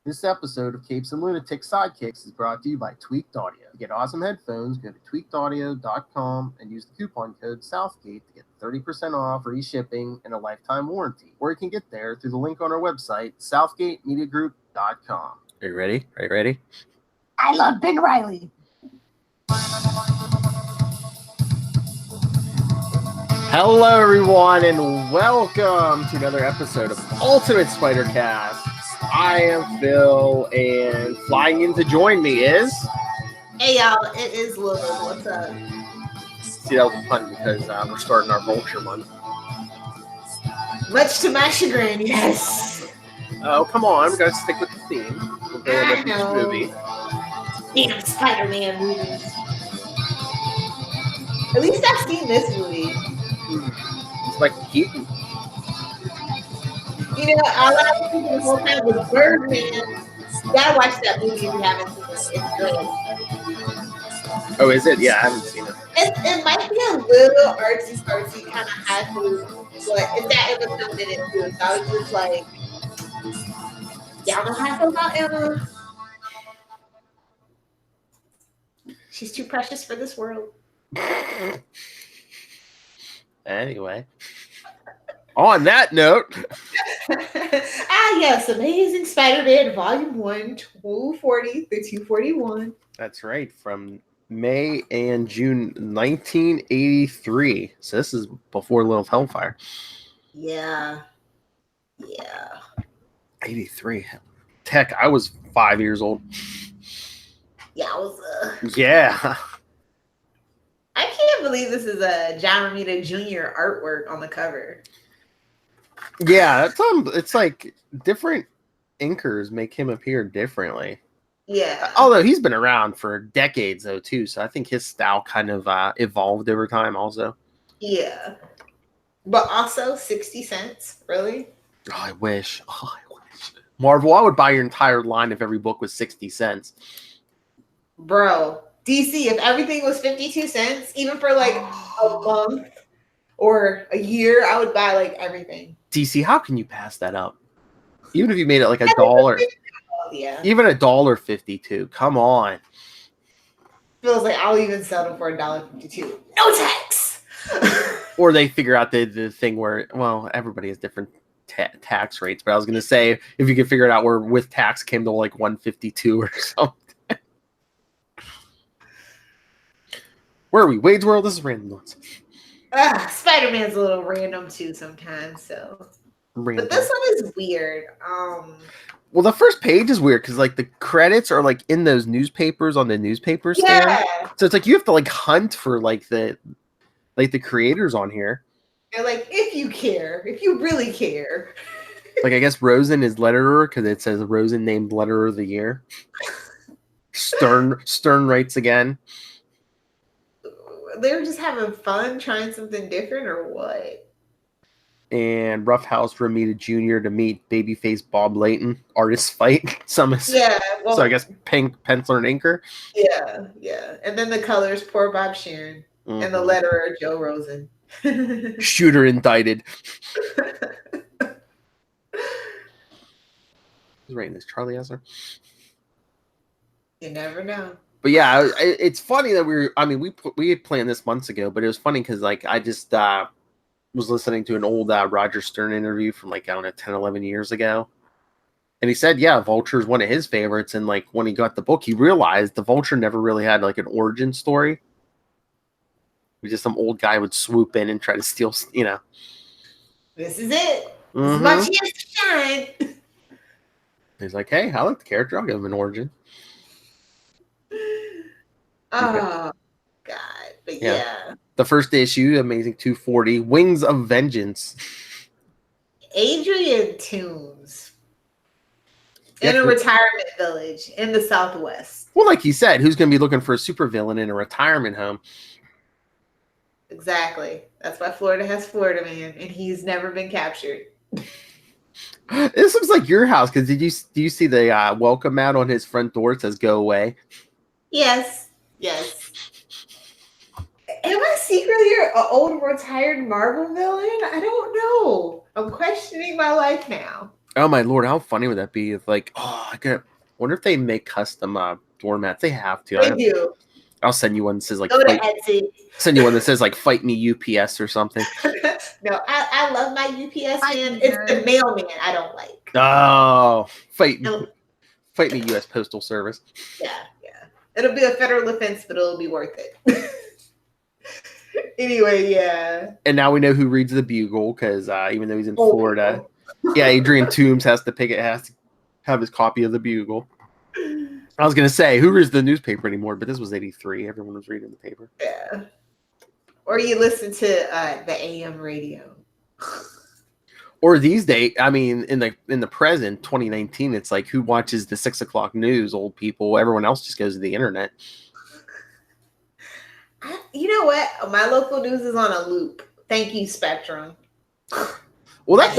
This episode of Capes and Lunatics Sidekicks is brought to you by Tweaked Audio. To get awesome headphones, go to tweakedaudio.com and use the coupon code Southgate to get 30% off, free shipping, and a lifetime warranty. Or you can get there through the link on our website, southgatemediagroup.com. Are you ready? Are you ready? I love Ben Riley. Hello, everyone, and welcome to another episode of Ultimate Spider Cast. I am Phil, and flying in to join me is... Hey, y'all, it is Lilith. What's up? See, that was fun because we're starting our Vulture month. Much to my chagrin, yes. Oh, come on. We got to stick with the theme. We'll go with each movie. Damn Spider-Man movies. At least I've seen this movie. It's like Keaton. You know, all I was thinking the whole time was Birdman. You gotta watch that movie if you haven't seen it. It's good. Oh, is it? Yeah, I haven't seen it. It might be a little artsy, kind of high-food, but it's that Emma coming in it too. So I was just like, y'all know how I feel about Emma. She's too precious for this world. Anyway. On that note. Yes, Amazing Spider-Man Volume 1, 240 through 241. That's right, from May and June 1983. So this is before Lilith Hellfire. Yeah. 83. Heck, I was 5 years old. Yeah, I was... Yeah. I can't believe this is a John Romita Jr. artwork on the cover. Yeah, it's like different inkers make him appear differently. Yeah. Although he's been around for decades, though, too. So I think his style kind of evolved over time, also. Yeah. But also 60 cents, really? Oh, I wish. Marvel, I would buy your entire line if every book was 60 cents. Bro, DC, if everything was 52 cents, even for like a month or a year, I would buy like everything. DC, how can you pass that up? Even if you made it like $1. Yeah. Even $1.52. Come on. Feels like I'll even settle for $1.52. No tax. Or they figure out the thing where, well, everybody has different tax rates. But I was going to say, if you could figure it out where with tax came to like $1.52 or something. Where are we? Wade's World? This is Random Notes. Spider-Man's a little random too sometimes, so. Random. But this one is weird. Well, the first page is weird because like the credits are like in those newspapers on the newspaper stand. Yeah. So it's like you have to like hunt for like the creators on here. They're like, if you really care. Like I guess Rosen is letterer because it says Rosen named letterer of the year. Stern writes again. They were just having fun trying something different or what? And Roughhouse Romita Jr. to meet babyface Bob Layton. Artist fight. Yeah. Well, so I guess pink penciler and inker. Yeah. And then the colors, poor Bob Sheeran. Mm-hmm. And the letterer, Joe Rosen. Shooter indicted. Who's writing this? Charlie Esser? You never know. But yeah, it's funny that we had planned this months ago, but it was funny because like I just was listening to an old Roger Stern interview from like, I don't know, 10, 11 years ago. And he said, yeah, Vulture is one of his favorites. And like when he got the book, he realized the Vulture never really had like an origin story. It was just some old guy would swoop in and try to steal, you know. This is it. Mm-hmm. Much he has to shine. He's like, hey, I like the character. I'll give him an origin. Oh, God. But yeah. The first issue, Amazing 240, Wings of Vengeance. Adrian Toombs. In a retirement village in the Southwest. Well, like he said, who's going to be looking for a supervillain in a retirement home? Exactly. That's why Florida has Florida Man, and he's never been captured. This looks like your house, because do you see the welcome mat on his front door? It says, go away. Yes. Am I secretly an old retired Marvel villain? I don't know. I'm questioning my life now. Oh my lord, how funny would that be? If like, wonder if they make custom doormats. They have to. They do. I'll send you one that says like Go to Etsy. Send you one that says like "Fight Me UPS" or something. No, I love my UPS man. It's the mailman I don't like. Oh, fight me U.S. Postal Service. Yeah. It'll be a federal offense, but it'll be worth it. Anyway, yeah. And now we know who reads the Bugle because even though he's in Florida, yeah, Adrian Toombs has to have his copy of the Bugle. I was gonna say, who reads the newspaper anymore? But this was '83. Everyone was reading the paper. Yeah. Or you listen to the AM radio. Or these days, I mean, in the present 2019, it's like who watches the 6 o'clock news? Old people. Everyone else just goes to the internet. You know what? My local news is on a loop. Thank you, Spectrum. Well, that's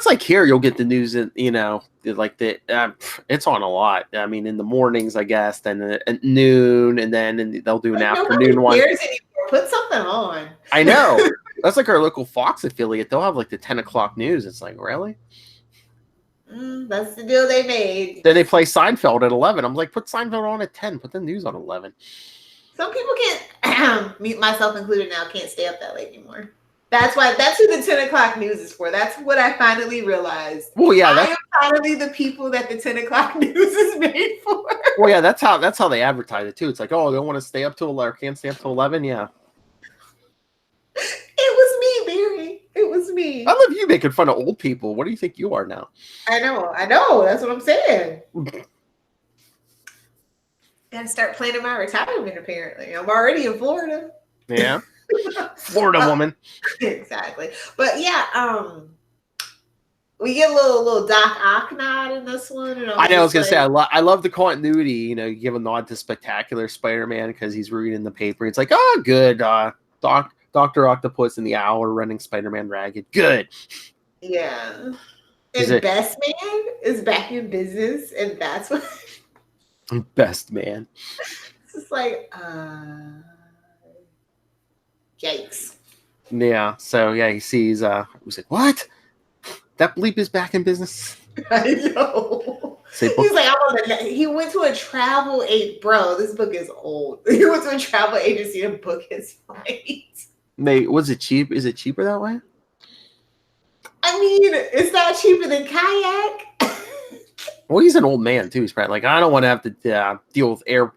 like here. You'll get the news, like it's on a lot. I mean, in the mornings, I guess, then at noon, and then they'll do an afternoon one. Put something on. I know. That's like our local Fox affiliate. They'll have like the 10 o'clock news. It's like, really? That's the deal they made. Then they play Seinfeld at 11. I'm like, put Seinfeld on at 10. Put the news on 11. Some people can't, me myself included now, can't stay up that late anymore. That's who the 10 o'clock news is for. That's what I finally realized. Well, yeah, I am finally the people that the 10 o'clock news is made for. Well, yeah, that's how they advertise it too. It's like, oh, they want to stay up till 11, can't stay up till 11. Yeah. It was me, Barry. It was me. I love you making fun of old people. What do you think you are now? I know. That's what I'm saying. Gotta start planning my retirement, apparently. I'm already in Florida. Yeah. Florida woman. Exactly. But yeah, we get a little Doc Ock nod in this one. And I know. I was gonna say I love the continuity. You give a nod to Spectacular Spider-Man because he's reading the paper. It's like, oh, good. Dr. Octopus and the Owl are running Spider-Man ragged. Good. Yeah. And Best Man is back in business, and that's what. Best Man. It's just like, yikes. Yeah. So yeah, he sees. He was like, what? That bleep is back in business. I know. He's like, he went to a travel agency. Bro, this book is old. He went to a travel agency to book his flight. Was it cheap? Is it cheaper that way? I mean, it's not cheaper than kayak. Well, he's an old man too. He's probably like, I don't want to have to deal with air.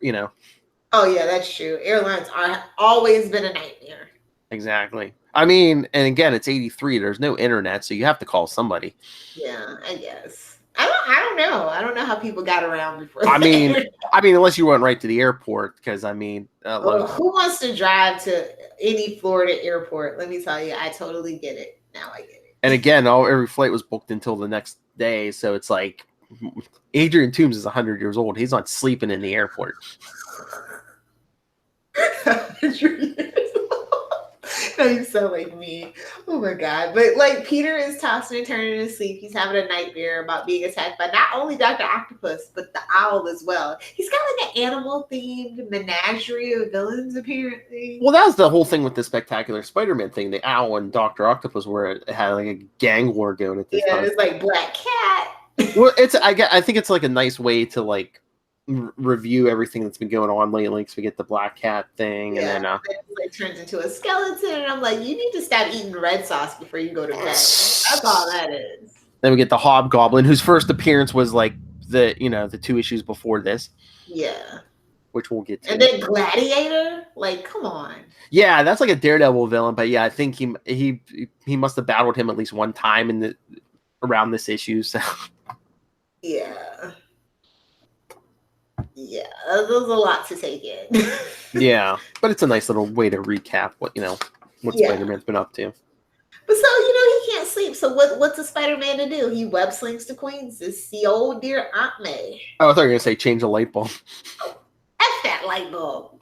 Oh yeah, that's true. Airlines are always been a nightmare. Exactly. I mean, and again, it's '83. There's no internet, so you have to call somebody. Yeah, I guess. I don't know. I don't know how people got around before. I mean, unless you went right to the airport, because who wants to drive to any Florida airport? Let me tell you, I totally get it. Now I get it. And again, every flight was booked until the next day, so it's like Adrian Toombs is 100 years old. He's not sleeping in the airport. 100 years old. No, you sound like me. Oh my God. But like Peter is tossing and turning in his sleep. He's having a nightmare about being attacked by not only Dr. Octopus, but the owl as well. He's got like an animal themed menagerie of villains, apparently. Well, that was the whole thing with the Spectacular Spider-Man thing. The owl and Dr. Octopus had like a gang war going at this time. Yeah, it's like Black Cat. Well, I think it's like a nice way to like review everything that's been going on lately because we get the Black Cat thing, and then it like turns into a skeleton, and I'm like, you need to stop eating red sauce before you go to bed. That's all that is. Then we get the Hobgoblin, whose first appearance was like the 2 issues before this. Yeah. Which we'll get to. And then Gladiator, like, come on. Yeah, that's like a Daredevil villain, but yeah, I think he must have battled him at least one time around this issue. So. Yeah. Yeah, there's a lot to take in. Yeah, but it's a nice little way to recap what Spider-Man's been up to. But so, he can't sleep. So what's a Spider-Man to do? He web slings to Queens to see old dear Aunt May. Oh, I thought you were going to say change a light bulb. Oh, F that light bulb.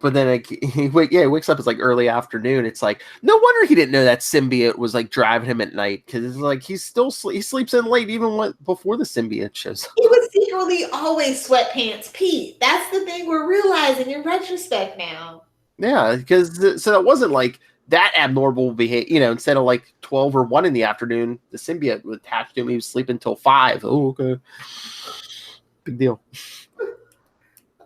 But then he wakes up. It's like early afternoon. It's like no wonder he didn't know that symbiote was like driving him at night because it's like he sleeps in late even before the symbiote shows up. He was secretly always sweatpants Pete. That's the thing we're realizing in retrospect now. Yeah, because so that wasn't like that abnormal behavior, instead of like 12 or 1 in the afternoon, the symbiote would attach to him. He was sleeping until 5. Oh, okay. Big deal.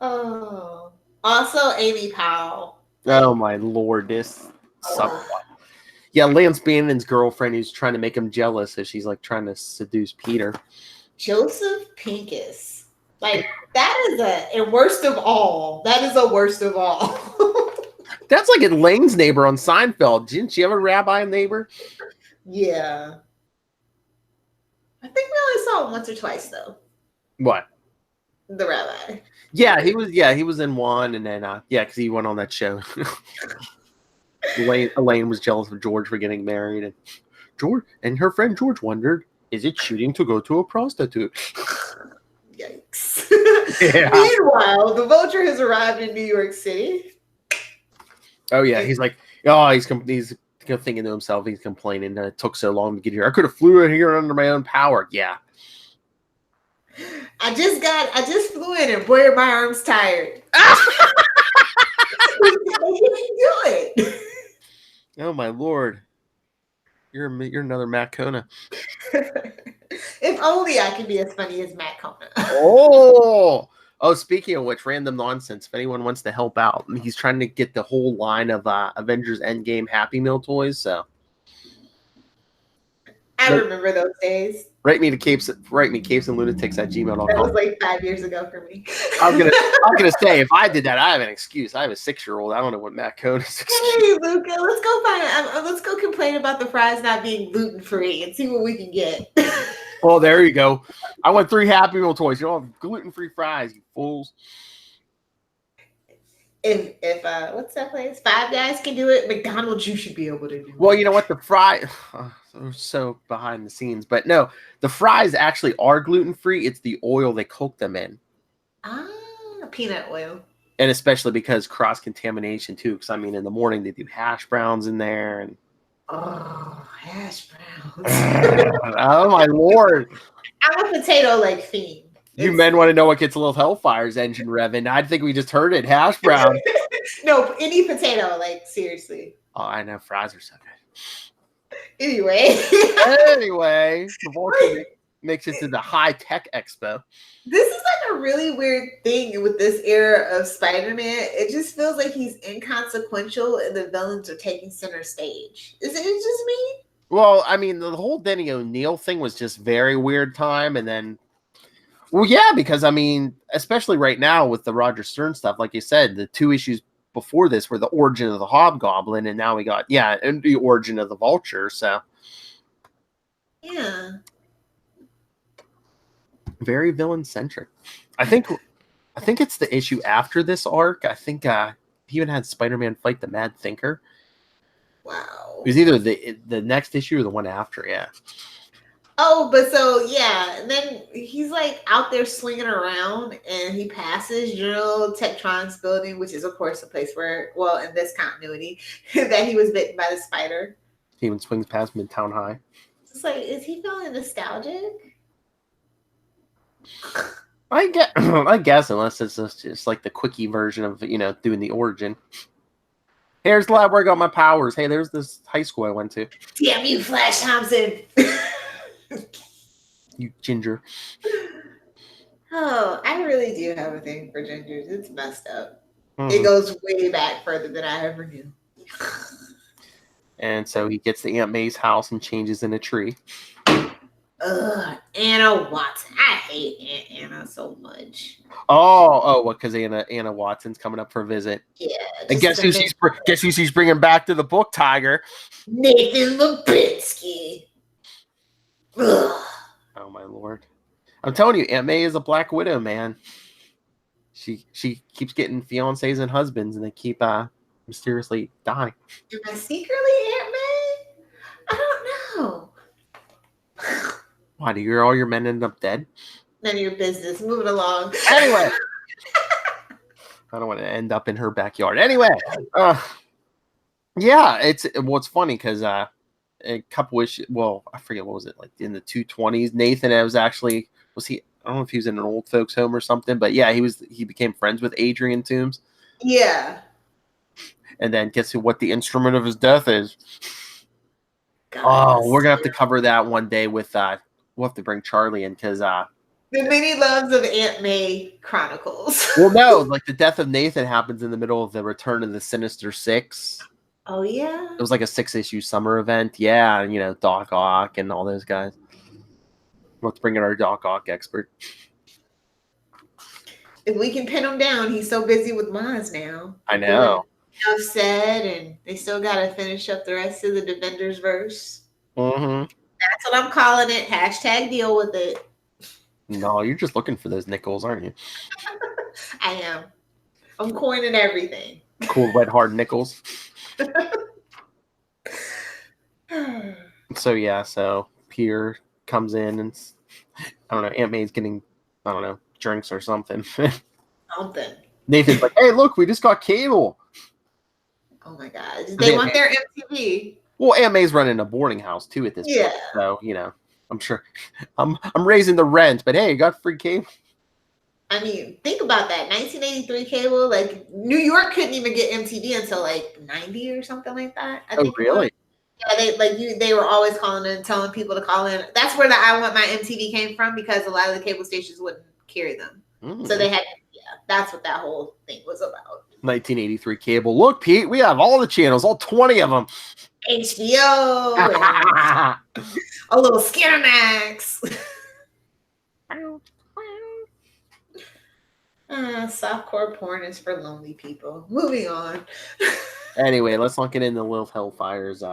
Oh. Also, Amy Powell. Oh, my Lord. This subplot. Yeah, Lance Bannon's girlfriend who's trying to make him jealous as she's like trying to seduce Peter. Joseph Pincus. Like, that is and worst of all. That is a worst of all. That's like Elaine's neighbor on Seinfeld. Didn't she have a rabbi neighbor? Yeah. I think we only saw him once or twice, though. What? The rabbi. Yeah, he was in one, and then because he went on that show. Elaine was jealous of George for getting married, and George and her friend George wondered, is it cheating to go to a prostitute? Yikes. Yeah. Meanwhile, the Vulture has arrived in New York City. Oh yeah, he's like, he's thinking to himself, he's complaining that it took so long to get here. I could have flew in here under my own power. Yeah. I just flew in and boy, are my arms tired. What are you doing? Oh my Lord. You're another Matt Kona. If only I could be as funny as Matt Kona. Oh, speaking of which, random nonsense. If anyone wants to help out, he's trying to get the whole line of Avengers Endgame Happy Meal toys. So I remember those days. Write me capes and lunatics at gmail.com. That was like 5 years ago for me. I was gonna say, if I did that, I have an excuse. I have a 6-year-old. I don't know what Matt Cona's excuse. Hey, Luca, let's go complain about the fries not being gluten free and see what we can get. Oh, there you go. I want 3 Happy Meal toys. You don't have gluten-free fries, you fools. If what's that place? Five Guys can do it. McDonald's, you should be able to do it. Well, you know what? The fry, so behind the scenes, but no, the fries actually are gluten-free. It's the oil they cook them in. Peanut oil. And especially because cross-contamination too. Because I mean, in the morning they do hash browns in there, and hash browns. Oh my Lord! I'm a potato like fiend. You men want to know what gets Lilith Hellfire's engine revving? I think we just heard it. Hash brown. No, any potato, like seriously. Oh, I know. Fries are so good. Anyway, the Vulture makes it to the high-tech expo. This is like a really weird thing with this era of Spider-Man. It just feels like he's inconsequential and the villains are taking center stage. Is it just me? Well, I mean, the whole Denny O'Neil thing was just very weird time, and then well, yeah, because I mean, especially right now with the Roger Stern stuff, like you said, the 2 issues before this were the origin of the Hobgoblin, and now we got and the origin of the Vulture. So, yeah, very villain centric. I think it's the issue after this arc. I think he even had Spider-Man fight the Mad Thinker. Wow, It was either the next issue or the one after. Yeah. Oh, but so yeah, and then he's like out there slinging around, and he passes General Tektron's building, which is of course a place where, well, in this continuity, that he was bitten by the spider. He even swings past Midtown High. It's like, is he feeling nostalgic? I guess unless it's just like the quickie version of doing the origin. Here's the lab where I got my powers. Hey, there's this high school I went to. Damn you, Flash Thompson. You ginger. Oh, I really do have a thing for gingers. It's messed up. Mm-hmm. It goes way back further than I ever knew. And so he gets to Aunt May's house and changes in a tree. Anna Watson. I hate Aunt Anna so much. Oh, what? Because Anna Watson's coming up for a visit. Yeah. And guess who she's bringing back to the book, Tiger? Nathan Lipinski. Ugh. Oh my Lord! I'm telling you, Aunt May is a Black Widow, man. She keeps getting fiancés and husbands, and they keep mysteriously dying. Am I secretly Aunt May? I don't know. Why do all your men end up dead? None of your business. Moving along. Anyway, I don't want to end up in her backyard. Anyway, yeah, it's funny because a couple issues. Well, I forget what was it like in the 220s. Nathan was he? I don't know if he was in an old folks home or something, but yeah, he became friends with Adrian Toomes. Yeah. And then guess what the instrument of his death is? God, Oh, we're gonna have to cover that one day with we'll have to bring Charlie in because the many loves of Aunt May Chronicles. well, no, like the death of Nathan happens in the middle of the Return of the Sinister Six. Oh yeah, it was like a 6-issue summer event. Yeah, and, you know, Doc Ock and all those guys. Let's bring in our Doc Ock expert. If we can pin him down, he's so busy with Maz now. I know. Enough said, and they still got to finish up the rest of the Defenders verse. Mm-hmm. That's what I'm calling it. Hashtag deal with it. No, you're just looking for those nickels, aren't you? I am. I'm coining everything. Cool, red hard nickels. So Peter comes in and I don't know, Aunt May's getting, I don't know, drinks or something. Something. Nathan's like, hey, look, we just got cable. Oh my God. They want their MTV. Well, Aunt May's running a boarding house too at this point. So, you know, I'm sure I'm raising the rent, but hey, you got free cable. I mean, think about that. 1983 cable, like New York couldn't even get MTV until like 90 or something like that. I think really? Yeah, they were always calling in, telling people to call in. That's where the I Want My MTV came from because a lot of the cable stations wouldn't carry them. So they had, that's what that whole thing was about. 1983 cable. Look, Pete, we have all the channels, all 20 of them. HBO, a little Skinamax. Softcore porn is for lonely people. Moving on. Anyway, let's not get into Lilith Hellfire's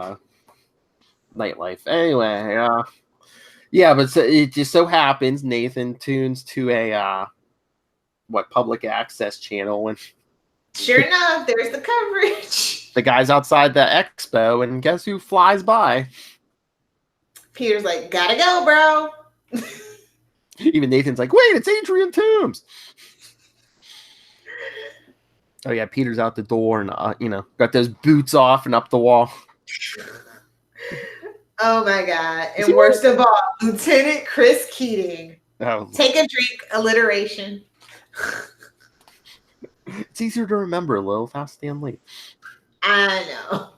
nightlife. Anyway, but it just so happens Nathan tunes to a public access channel, and sure enough, there's the coverage. The guy's outside the expo, and guess who flies by? Peter's like, gotta go, bro. Even Nathan's like, wait, it's Adrian Toombs. Oh yeah, Peter's out the door and got those boots off and up the wall. Oh my God! And worst of all, Lieutenant Chris Keating. Oh. Take a drink, alliteration. It's easier to remember, Lilith. Ask Stan Lee. I know.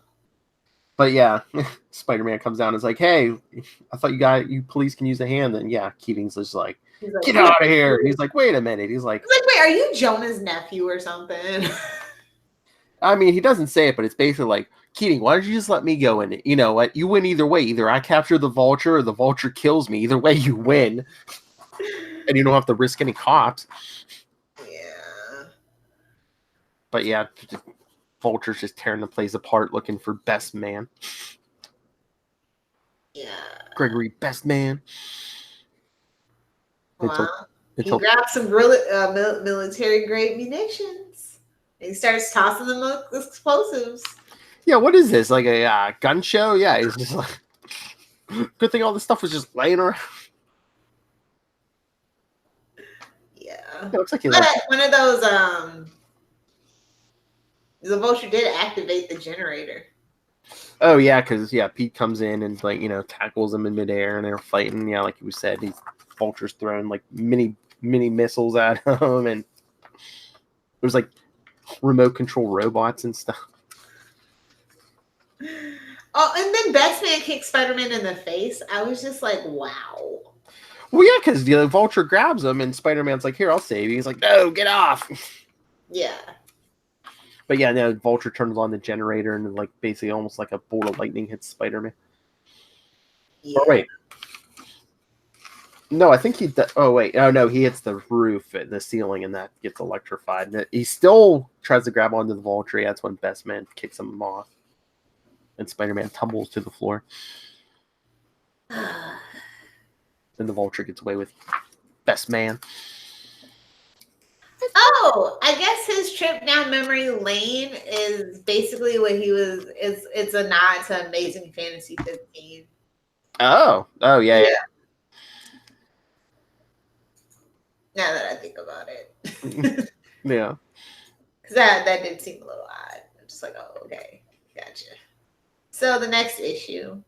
But yeah, Spider-Man comes down and is like, hey, I thought you police can use a hand. And yeah, Keating's just like, get out of here. He's like, wait a minute. He's like, wait, are you Jonah's nephew or something? I mean, he doesn't say it, but it's basically like, Keating, why don't you just let me go in it? You know what? You win either way. Either I capture the Vulture or the Vulture kills me. Either way, you win. And you don't have to risk any cops. Yeah. But yeah, Vulture's just tearing the place apart looking for best man. Yeah. Gregory, best man. Well, he grabbed some military-grade munitions. And he starts tossing them explosives. Yeah, what is this? Like a gun show? Yeah, he's just like... Good thing all this stuff was just laying around. Yeah. It looks like one of those, the Vulture did activate the generator. Oh, yeah, because, Pete comes in and, tackles him in midair, and they're fighting. Yeah, like you said, these Vulture's throwing, mini missiles at him, and there's, remote control robots and stuff. Oh, and then Best Man kicked Spider-Man in the face. I was just like, wow. Well, yeah, because the Vulture grabs him, and Spider-Man's like, here, I'll save you. He's like, no, get off. Yeah. But yeah, no, Vulture turns on the generator, and basically almost like a bolt of lightning hits Spider-Man. Yeah. Oh, wait. No, I think he... Oh, no, he hits the roof, the ceiling, and that gets electrified. And he still tries to grab onto the Vulture. Yeah, that's when Best Man kicks him off. And Spider-Man tumbles to the floor. And the Vulture gets away with Best Man. Oh, I guess his trip down memory lane is basically what he was. It's a nod to Amazing Fantasy 15. Oh, yeah. Now that I think about it. Yeah. Because that did seem a little odd. I'm just like, oh, okay. Gotcha. So the next issue.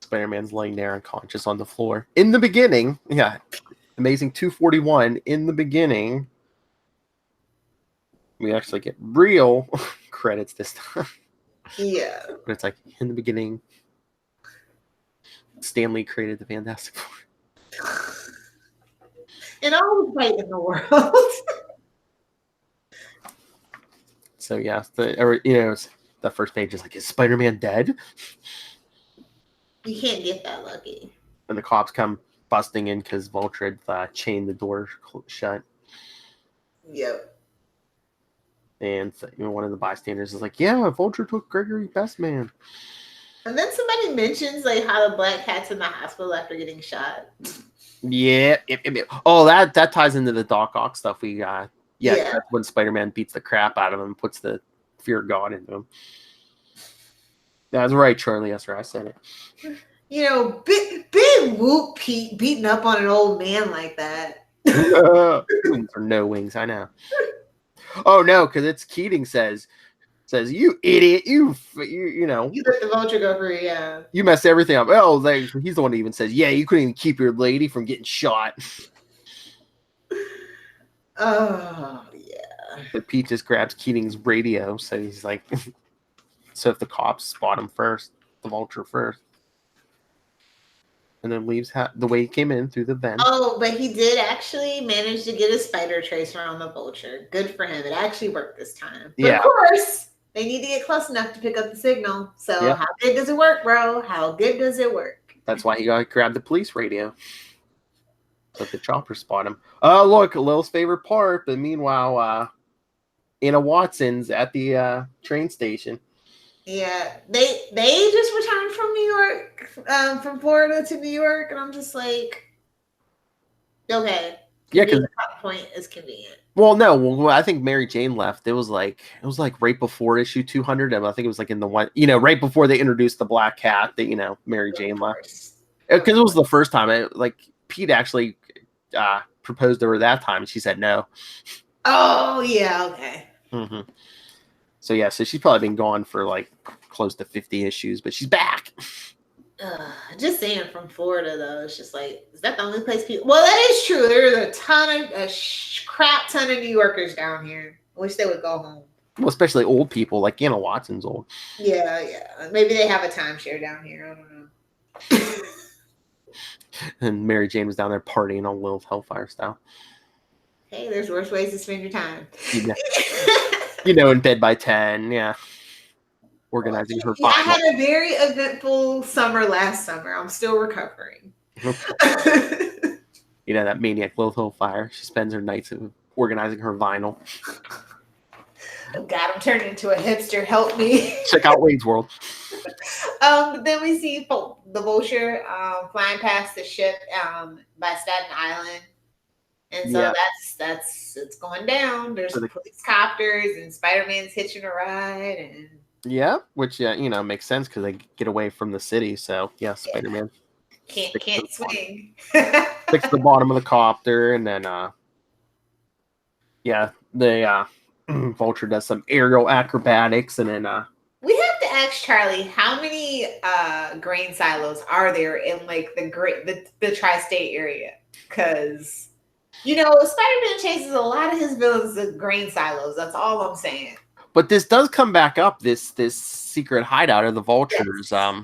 Spider-Man's laying there unconscious on the floor. In the beginning, Amazing 241, in the beginning, We actually get real credits this time. Yeah. But it's like, in the beginning, Stan Lee created the Fantastic Four. And all the fight in the world. So yeah, the first page is like, is Spider-Man dead? You can't get that lucky. And the cops come busting in because Vulture had chained the door shut. Yep. And one of the bystanders is like, yeah, Vulture took Gregory Bestman. And then somebody mentions like how the Black Cat's in the hospital after getting shot. Yeah. Oh, that ties into the Doc Ock stuff we got. Yeah, that's when Spider-Man beats the crap out of him and puts the fear of God into him. That's right, Charlie. That's right. I said it. You know, big whoop Pete beating up on an old man like that. Wings or no wings, I know. Oh no, because it's Keating says, you idiot, you know. You let the Vulture go free, yeah. You messed everything up. Oh, he's the one that even says, yeah, you couldn't even keep your lady from getting shot. Oh, yeah. But Pete just grabs Keating's radio, so he's like, so if the cops spot him first, the Vulture first. And then leaves the way he came in through the vent. Oh, but he did actually manage to get a spider tracer on the Vulture. Good for him. It actually worked this time. But of course, they need to get close enough to pick up the signal. So how good does it work, bro? How good does it work? That's why he got to grab the police radio. So the chopper spot him. Oh, look, Lil's favorite part. But meanwhile, Anna Watson's at the train station. Yeah, they just returned from New York, from Florida to New York, and I'm just like, okay, yeah, because that point is convenient. Well, no, well, I think Mary Jane left. It was like right before issue 200. I think it was like in the one, right before they introduced the Black Cat. That Mary Jane left because it was the first time. Pete actually proposed to her that time, and she said no. Oh yeah, okay. Mm-hmm. So yeah, so she's probably been gone for like close to 50 issues, but she's back. Just saying, from Florida though, it's just like, is that the only place people? Well, that is true. There's a crap ton of New Yorkers down here. I wish they would go home. Well, especially old people, like Anna Watson's old. Yeah. Maybe they have a timeshare down here. I don't know. And Mary Jane was down there partying on Lilith Hellfire style. Hey, there's worse ways to spend your time. In bed by 10, yeah. Organizing her I had a very eventful summer last summer. I'm still recovering. That maniac Lilith Hellfire. She spends her nights organizing her vinyl. Oh God, I'm turning into a hipster. Help me. Check out Wade's World. Then we see the Vulture flying past the ship by Staten Island. And so it's going down. There's police copters and Spider-Man's hitching a ride, and which makes sense because they get away from the city. So Spider-Man can't swing. Sticks to the bottom of the copter, and then the Vulture does some aerial acrobatics, and then we have to ask Charlie, how many grain silos are there in like the tri-state area? Because Spider-Man chases a lot of his villains in grain silos. That's all I'm saying. But this does come back up, this secret hideout of the Vultures. Yes.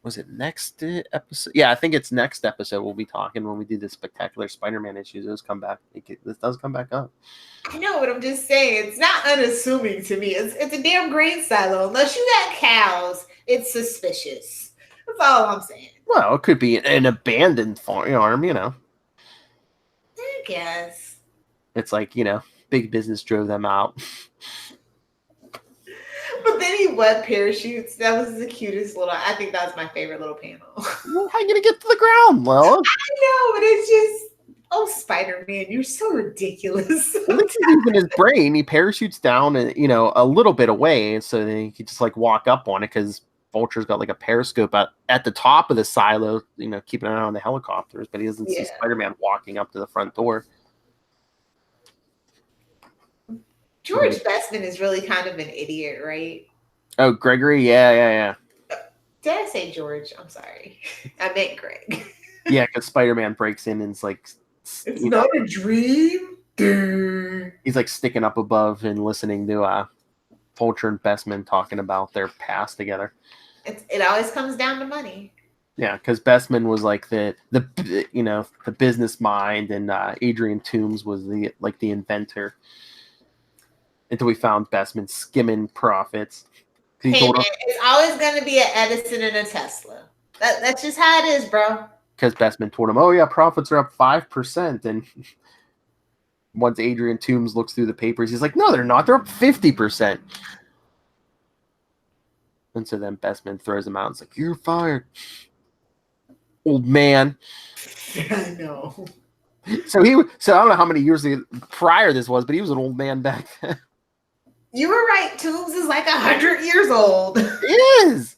Was it next episode? Yeah, I think it's next episode we'll be talking when we do the Spectacular Spider-Man issues. This does come back up. I know, but I'm just saying, it's not unassuming to me. It's a damn grain silo. Unless you got cows, it's suspicious. That's all I'm saying. Well, it could be an abandoned farm, I guess. It's like, big business drove them out. But then he wet parachutes. That was the cutest I think that was my favorite little panel. Well, how are you going to get to the ground, Lil? I know, but it's just, Spider-Man, you're so ridiculous. Well, he's using his brain. He parachutes down, a little bit away, so then he can just walk up on it because Vulture's got a periscope at the top of the silo, keeping an eye on the helicopters, but he doesn't see Spider-Man walking up to the front door. George Bestman is really kind of an idiot, right? Oh, Gregory? Yeah. Did I say George? I'm sorry. I meant Greg. Yeah, because Spider-Man breaks in and it's like... It's not a dream. He's like sticking up above and listening to Vulture and Bestman talking about their past together. It always comes down to money. Yeah, because Bestman was like the business mind, and Adrian Toomes was the inventor. Until we found Bestman skimming profits. Hey man, it's always going to be an Edison and a Tesla. That's just how it is, bro. Because Bestman told him, "Oh yeah, profits are up 5%," and once Adrian Toomes looks through the papers, he's like, "No, they're not. They're up 50%." And so then Bestman throws him out and is like, "You're fired, old man." I know. So I don't know how many years prior this was, but he was an old man back then. You were right. Toomes is like 100 years old. It is.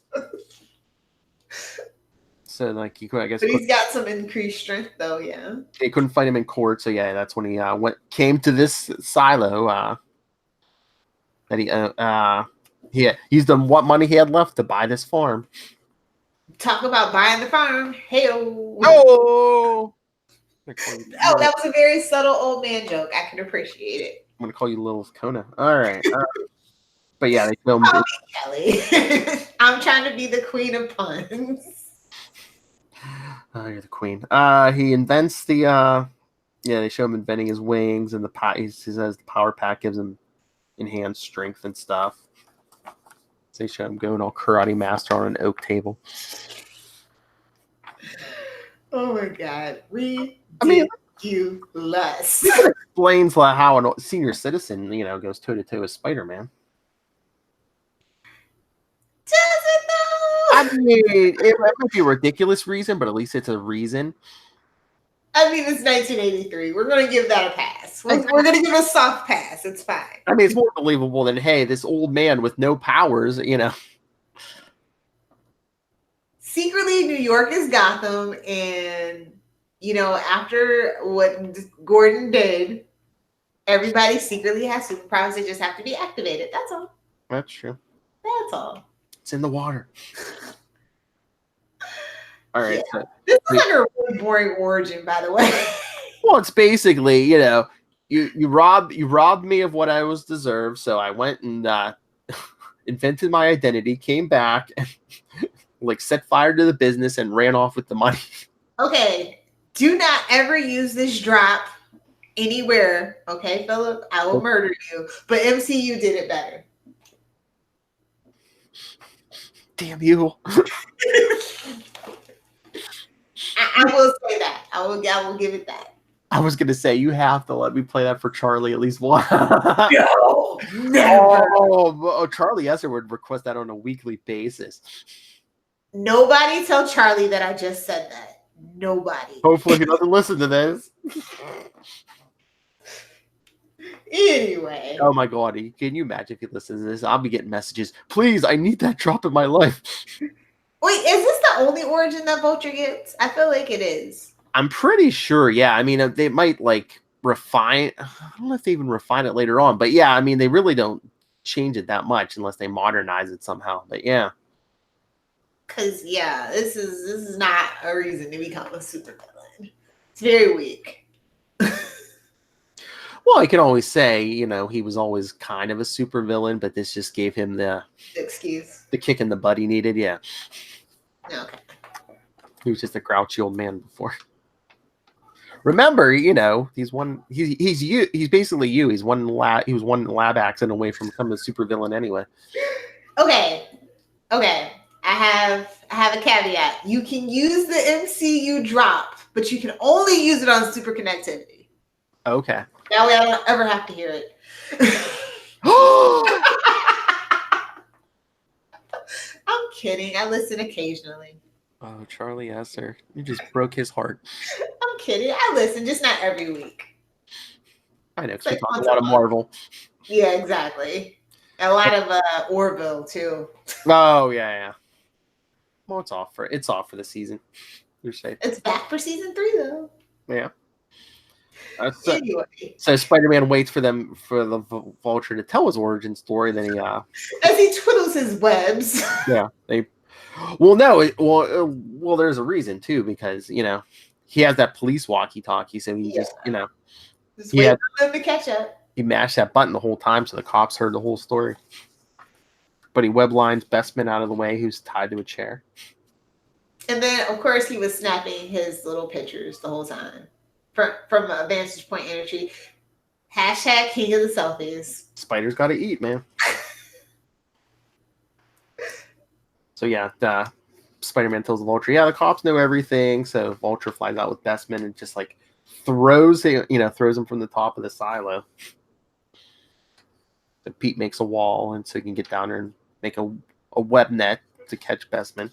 So like I guess. But he's got some increased strength, though. Yeah. They couldn't fight him in court, so yeah, that's when he came to this silo. That he used what money he had left to buy this farm. Talk about buying the farm. Hey-o. Oh. Oh, that was a very subtle old man joke. I can appreciate it. I'm gonna call you Lilith Kona. All right. But yeah, they filmed it. Kelly. I'm trying to be the queen of puns. Oh, you're the queen. He invents the they show him inventing his wings, and he says the power pack gives him enhanced strength and stuff. So they show him going all karate master on an oak table. Oh my god. Ridiculous. It explains how a senior citizen, goes toe-to-toe with Spider-Man. Does it though? I mean, it might be a ridiculous reason, but at least it's a reason. I mean, it's 1983. We're going to give that a pass. We're going to give a soft pass. It's fine. I mean, it's more believable than, hey, this old man with no powers, Secretly, New York is Gotham, and, after what Gordon did, everybody secretly has superpowers. They just have to be activated. That's all. That's true. That's all. It's in the water. All right. Yeah. This is like a really boring origin, by the way. Well, it's basically, you robbed me of what I was deserved, so I went and invented my identity, came back, and set fire to the business and ran off with the money. Okay. Do not ever use this drop anywhere. Okay, Philip? I will murder you. But MCU did it better. Damn you. I will say that. I will give it that. I was gonna say you have to let me play that for Charlie at least once. No, never. Oh, Charlie Esser would request that on a weekly basis. Nobody tell Charlie that I just said that. Nobody. Hopefully he doesn't listen to this. Anyway. Oh my god, can you imagine if he listens to this? I'll be getting messages. Please, I need that drop in my life. Wait, is this the only origin that Vulture gets? I feel like it is. I'm pretty sure, yeah. I mean, they might refine. I don't know if they even refine it later on, but yeah, I mean, they really don't change it that much unless they modernize it somehow. But yeah. Because yeah, this is not a reason to become a supervillain. It's very weak. Well, I can always say, he was always kind of a supervillain, but this just gave him the excuse, the kick in the butt he needed. Yeah. Okay. He was just a grouchy old man before. Remember, he's basically you. He was one lab accident away from becoming a supervillain anyway. Okay. I have a caveat. You can use the MCU drop, but you can only use it on superconnectivity. Okay. That way I don't ever have to hear it. I'm kidding. I listen occasionally. Oh, Charlie Esser. You just broke his heart. I'm kidding. I listen, just not every week. I know, because we talk a lot of Marvel. Yeah, exactly. A lot of Orville, too. Oh, yeah. Well, it's off for the season. You're safe. It's back for season 3, though. Yeah. Anyway. So Spider-Man waits for the Vulture to tell his origin story. Then he as he twiddles his webs. Yeah, there's a reason too, because he has that police walkie-talkie, so he just Just wait for them to catch up. He mashed that button the whole time, so the cops heard the whole story. But he web lines Bestman out of the way, who's tied to a chair. And then, of course, he was snapping his little pictures the whole time from a vantage point energy. Hashtag king of the selfies. Spider's got to eat, man. So yeah, Spider-Man tells the Vulture, yeah, the cops know everything. So Vulture flies out with Bestman and just like throws him from the top of the silo. So Pete makes a wall, and so he can get down there and make a web net to catch Bestman.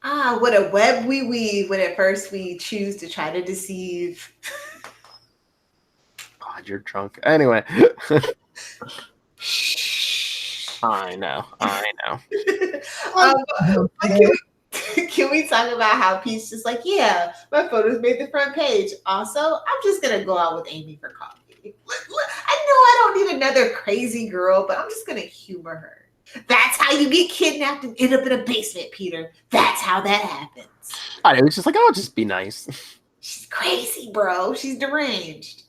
Ah, what a web we weave when at first we choose to try to deceive. God, you're drunk. Anyway. I know. Can we talk about how Pete's just like, yeah, my photos made the front page. Also, I'm just going to go out with Amy for coffee. I know I don't need another crazy girl, but I'm just going to humor her. That's how you get kidnapped and end up in a basement, Peter. That's how that happens. I know. It's just like, oh, just be nice. She's crazy, bro. She's deranged.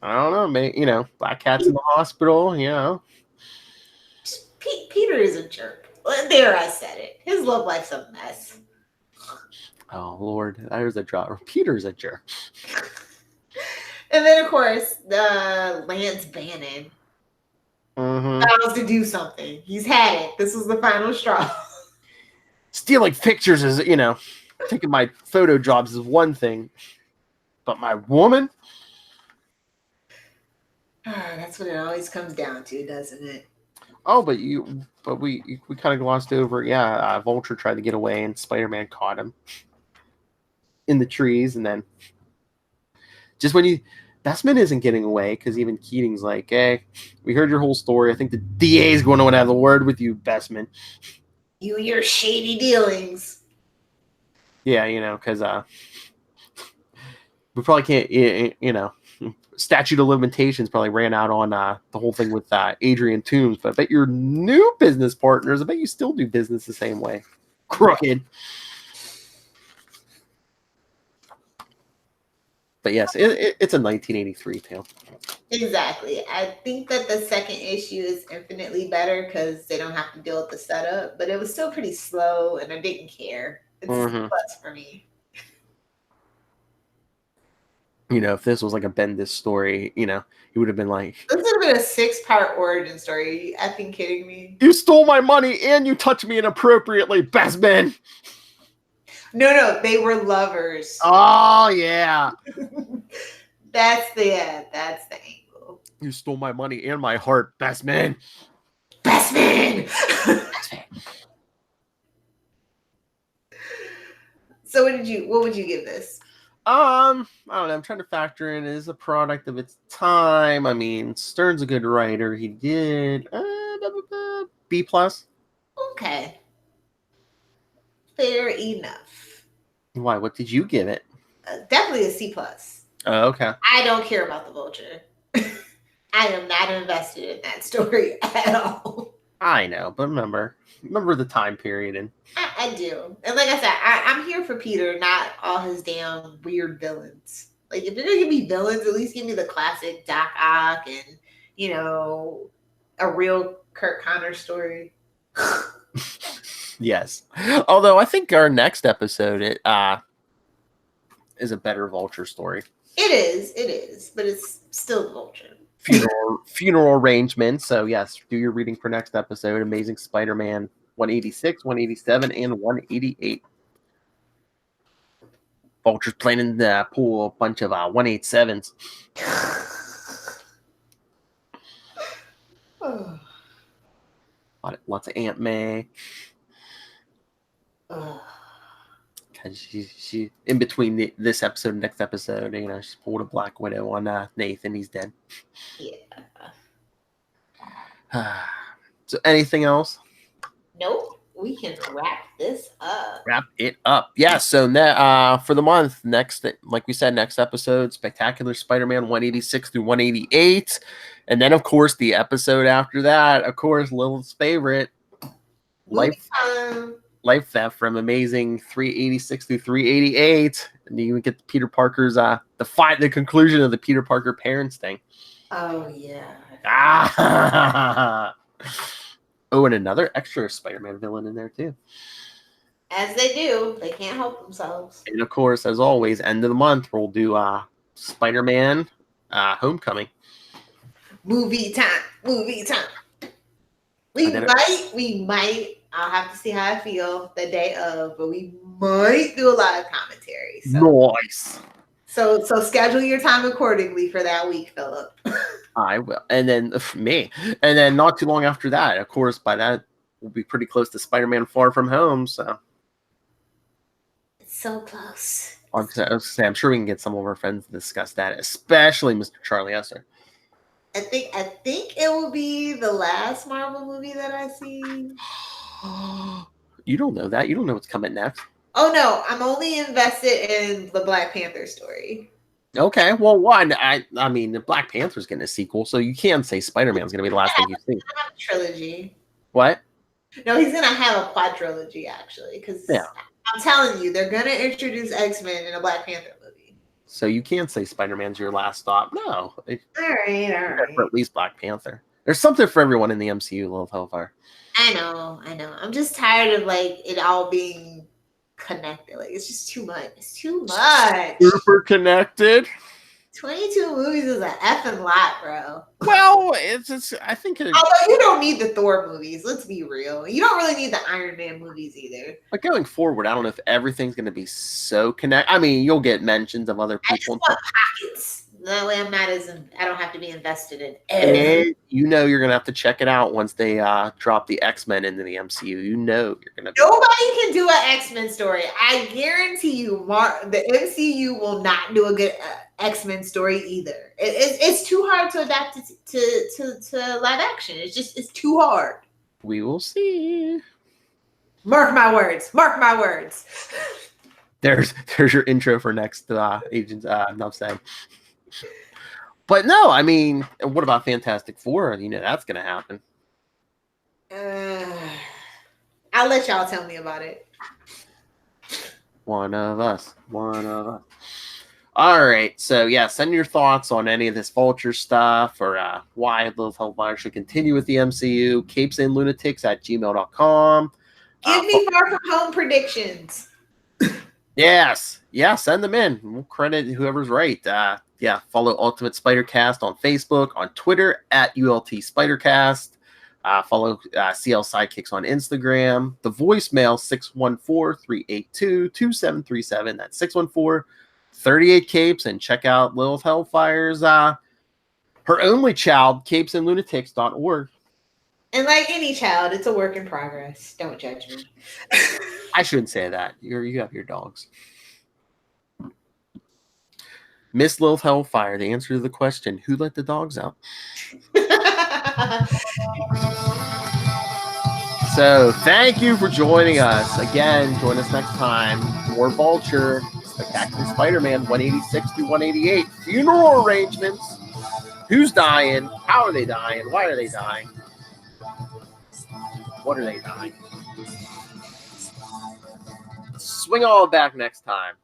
I don't know, man. Black Cat's in the hospital, Peter is a jerk. There, I said it. His love life's a mess. Oh, Lord. There's a drop. Peter's a jerk. And then, of course, Lance Bannon vows to do something. He's had it. This was the final straw. Stealing pictures is, taking my photo jobs is one thing. But my woman? That's what it always comes down to, doesn't it? Oh, but we kind of glossed over. Yeah, Vulture tried to get away, and Spider-Man caught him in the trees, and then just when Bestman isn't getting away, because even Keating's like, "Hey, we heard your whole story. I think the DA is going to want to have a word with you, Bestman. You and your shady dealings." Yeah, because we probably can't, statute of limitations probably ran out on the whole thing with Adrian Toombs, but I bet your new business partners, I bet you still do business the same way. Crooked. But yes, it's a 1983 tale. Exactly. I think that the second issue is infinitely better because they don't have to deal with the setup, but it was still pretty slow and I didn't care. It's a plus for me. If this was like a Bendis story, he would have been like, this would have been a 6-part origin story. Are you effing kidding me? You stole my money and you touched me inappropriately, Bestman. No, they were lovers. Oh yeah. That's the angle. You stole my money and my heart, Bestman. Bestman. So what would you give this? I don't know. I'm trying to factor in, it is a product of its time. I mean, Stern's a good writer. He did B+. Okay. Fair enough. Why? What did you give it? Definitely a C+. Oh, okay. I don't care about the Vulture. I am not invested in that story at all. I know, but remember the time period. And I do. And like I said, I'm here for Peter, not all his damn weird villains. Like, if you're going to give me villains, at least give me the classic Doc Ock and, a real Kurt Connor story. Yes. Although I think our next episode is a better Vulture story. It is, but it's still Vulture. Funeral arrangement. So yes, do your reading for next episode. Amazing Spider-Man 186, 187, and 188. Vulture's planning to pull a bunch of 187s. Lots of Aunt May. Because she in between this episode and next episode, she's pulled a Black Widow on Nathan. He's dead. Yeah. So anything else? Nope. We can wrap this up. Wrap it up. Yeah. So for the month, like we said, next episode, Spectacular Spider-Man 186 through 188. And then, of course, the episode after that, of course, Lilith's favorite, life theft from Amazing 386 through 388, and you get Peter Parker's the conclusion of the Peter Parker parents thing. Oh yeah. Oh, and another extra Spider-Man villain in there too. As they do, they can't help themselves. And of course, as always, end of the month we'll do Spider-Man Homecoming. Movie time. We might. I'll have to see how I feel the day of, but we might do a lot of commentary. So. Nice. So schedule your time accordingly for that week, Philip. I will. And then me. And then not too long after that, of course, by that we'll be pretty close to Spider-Man Far From Home. So it's so close. I'm sure we can get some of our friends to discuss that, especially Mr. Charlie Esser. I think it will be the last Marvel movie that I see. You don't know that. You don't know what's coming next. Oh no, I'm only invested in the Black Panther story. Okay, well, one, I mean, the Black Panther's getting a sequel, so you can say Spider-Man's going to be the last thing you see. Trilogy. What? No, he's going to have a quadrilogy, actually, because I'm telling you, they're going to introduce X-Men in a Black Panther movie. So you can't say Spider-Man's your last stop. No. All right. For at least Black Panther. There's something for everyone in the MCU, Lilith Hellfire. I know. I'm just tired of, like, it all being connected. Like, it's just too much. It's too much. Super connected. 22 movies is an effing lot, bro. Well, it's I think although you don't need the Thor movies, let's be real. You don't really need the Iron Man movies either. But going forward, I don't know if everything's going to be so connected. I mean, you'll get mentions of other people. I just want pockets. That way I don't have to be invested in everything. And you know you're going to have to check it out once they drop the X-Men into the MCU. You know you're going to. Nobody can do an X-Men story. I guarantee you, the MCU will not do a good X-Men story either. It's too hard to adapt it to live action. It's too hard. We will see. Mark my words. There's your intro for next Agents. Enough said. But no, I mean, what about Fantastic Four? You know that's going to happen. I'll let y'all tell me about it. One of us. All right, so yeah, send your thoughts on any of this Vulture stuff or why Lilith Hellfire should continue with the MCU. capesandlunatics@gmail.com. Give me Far From Home predictions. Yes, send them in. We'll credit whoever's right. Follow Ultimate Spidercast on Facebook, on Twitter @ULT Spidercast. Follow CL Sidekicks on Instagram. The voicemail 614-382-2737. That's 614-38-CAPES. And check out Lilith Hellfire's her only child, capesandlunatics.org. And like any child, it's a work in progress. Don't judge me. I shouldn't say that. You have your dogs. Miss Lilith Hellfire, the answer to the question, who let the dogs out? So thank you for joining us. Again, join us next time. More Vulture, Spectacular Spider-Man 186 through 188. Funeral arrangements. Who's dying? How are they dying? Why are they dying? What are they dying? Swing all back next time.